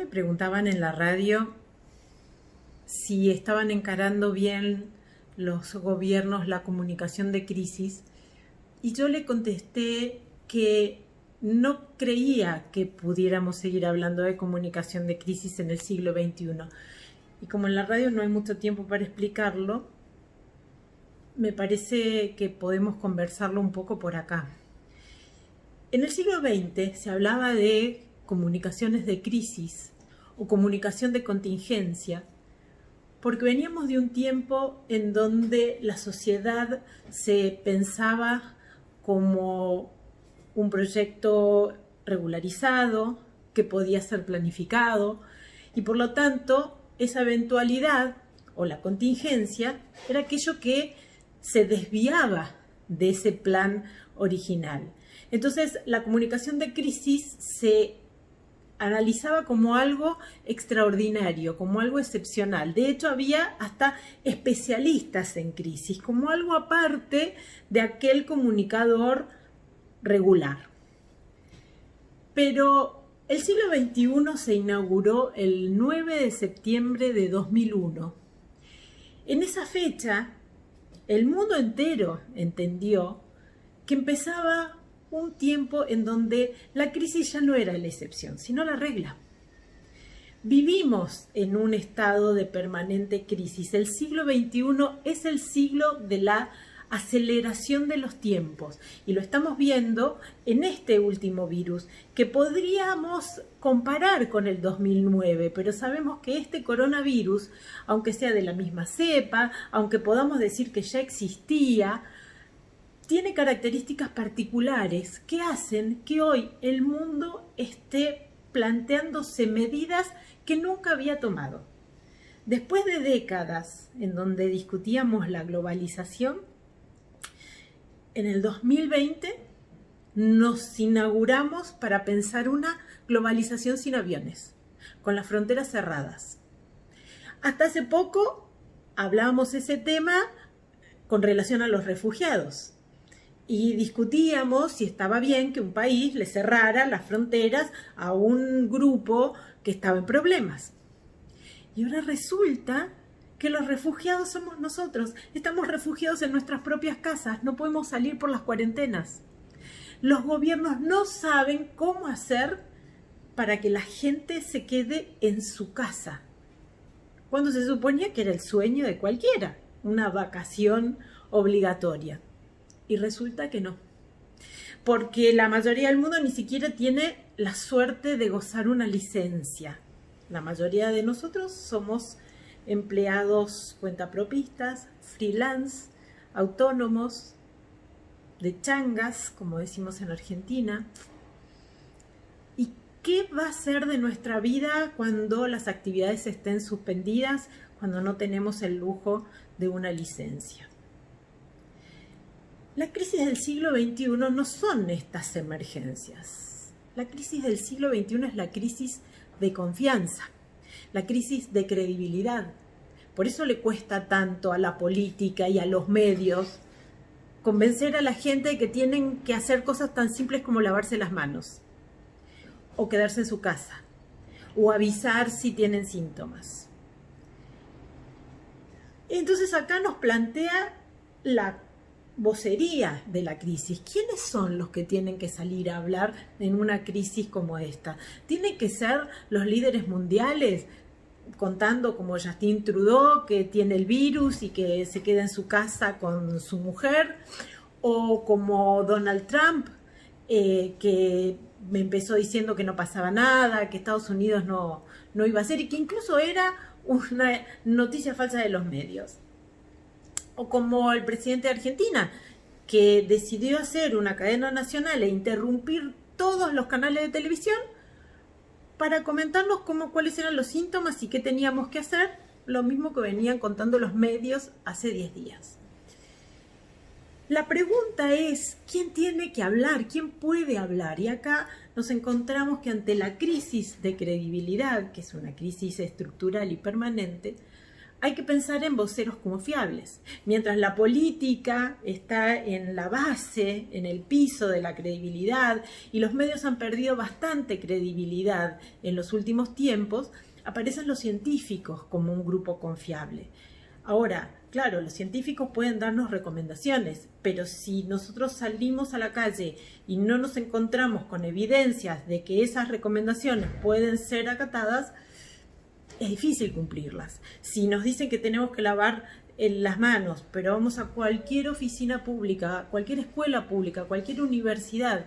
me preguntaban en la radio si estaban encarando bien los gobiernos la comunicación de crisis, y yo le contesté que no creía que pudiéramos seguir hablando de comunicación de crisis en el siglo XXI. Y como en la radio no hay mucho tiempo para explicarlo, me parece que podemos conversarlo un poco por acá. En el siglo XX se hablaba de comunicaciones de crisis o comunicación de contingencia, porque veníamos de un tiempo en donde la sociedad se pensaba como un proyecto regularizado, que podía ser planificado, y por lo tanto esa eventualidad o la contingencia era aquello que se desviaba de ese plan original. Entonces la comunicación de crisis se analizaba como algo extraordinario, como algo excepcional. De hecho, había hasta especialistas en crisis, como algo aparte de aquel comunicador regular. Pero el siglo XXI se inauguró el 9 de septiembre de 2001. En esa fecha, el mundo entero entendió que empezaba un tiempo en donde la crisis ya no era la excepción, sino la regla. Vivimos en un estado de permanente crisis. El siglo XXI es el siglo de la aceleración de los tiempos, y lo estamos viendo en este último virus, que podríamos comparar con el 2009, pero sabemos que este coronavirus, aunque sea de la misma cepa, aunque podamos decir que ya existía, tiene características particulares que hacen que hoy el mundo esté planteándose medidas que nunca había tomado. Después de décadas en donde discutíamos la globalización, en el 2020 nos inauguramos para pensar una globalización sin aviones, con las fronteras cerradas. Hasta hace poco hablábamos ese tema con relación a los refugiados. Y discutíamos si estaba bien que un país le cerrara las fronteras a un grupo que estaba en problemas. Y ahora resulta que los refugiados somos nosotros. Estamos refugiados en nuestras propias casas, no podemos salir por las cuarentenas. Los gobiernos no saben cómo hacer para que la gente se quede en su casa, cuando se suponía que era el sueño de cualquiera, una vacación obligatoria. Y resulta que no, porque la mayoría del mundo ni siquiera tiene la suerte de gozar una licencia. La mayoría de nosotros somos empleados cuentapropistas, freelance, autónomos, de changas, como decimos en Argentina. ¿Y qué va a ser de nuestra vida cuando las actividades estén suspendidas, cuando no tenemos el lujo de una licencia? La crisis del siglo XXI no son estas emergencias. La crisis del siglo XXI es la crisis de confianza, la crisis de credibilidad. Por eso le cuesta tanto a la política y a los medios convencer a la gente de que tienen que hacer cosas tan simples como lavarse las manos, o quedarse en su casa, o avisar si tienen síntomas. Entonces acá nos plantea la vocería de la crisis. ¿Quiénes son los que tienen que salir a hablar en una crisis como esta? ¿Tienen que ser los líderes mundiales contando como Justin Trudeau, que tiene el virus y que se queda en su casa con su mujer? ¿O como Donald Trump, que me empezó diciendo que no pasaba nada, que Estados Unidos no iba a hacer, y que incluso era una noticia falsa de los medios? O como el presidente de Argentina, que decidió hacer una cadena nacional e interrumpir todos los canales de televisión para comentarnos cuáles eran los síntomas y qué teníamos que hacer, lo mismo que venían contando los medios hace 10 días. La pregunta es, ¿quién tiene que hablar? ¿Quién puede hablar? Y acá nos encontramos que ante la crisis de credibilidad, que es una crisis estructural y permanente, hay que pensar en voceros confiables. Mientras la política está en la base, en el piso de la credibilidad, y los medios han perdido bastante credibilidad en los últimos tiempos, aparecen los científicos como un grupo confiable. Ahora, claro, los científicos pueden darnos recomendaciones, pero si nosotros salimos a la calle y no nos encontramos con evidencias de que esas recomendaciones pueden ser acatadas, es difícil cumplirlas. Si nos dicen que tenemos que lavar las manos, pero vamos a cualquier oficina pública, cualquier escuela pública, cualquier universidad,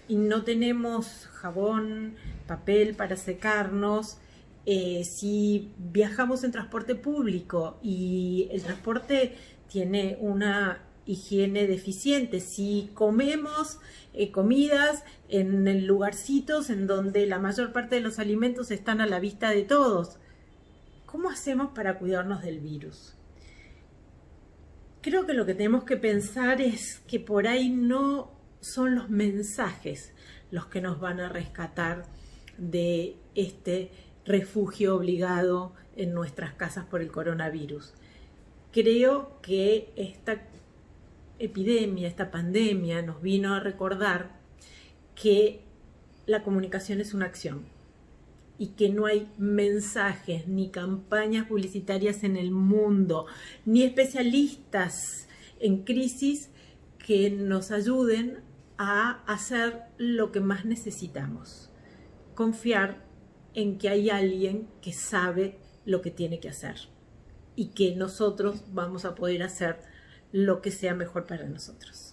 y no tenemos jabón, papel para secarnos, si viajamos en transporte público y el transporte tiene una higiene deficiente, si comemos comidas en lugarcitos en donde la mayor parte de los alimentos están a la vista de todos, ¿cómo hacemos para cuidarnos del virus? Creo que lo que tenemos que pensar es que por ahí no son los mensajes los que nos van a rescatar de este refugio obligado en nuestras casas por el coronavirus. Creo que esta epidemia, esta pandemia nos vino a recordar que la comunicación es una acción y que no hay mensajes ni campañas publicitarias en el mundo, ni especialistas en crisis que nos ayuden a hacer lo que más necesitamos: confiar en que hay alguien que sabe lo que tiene que hacer y que nosotros vamos a poder hacer lo que sea mejor para nosotros.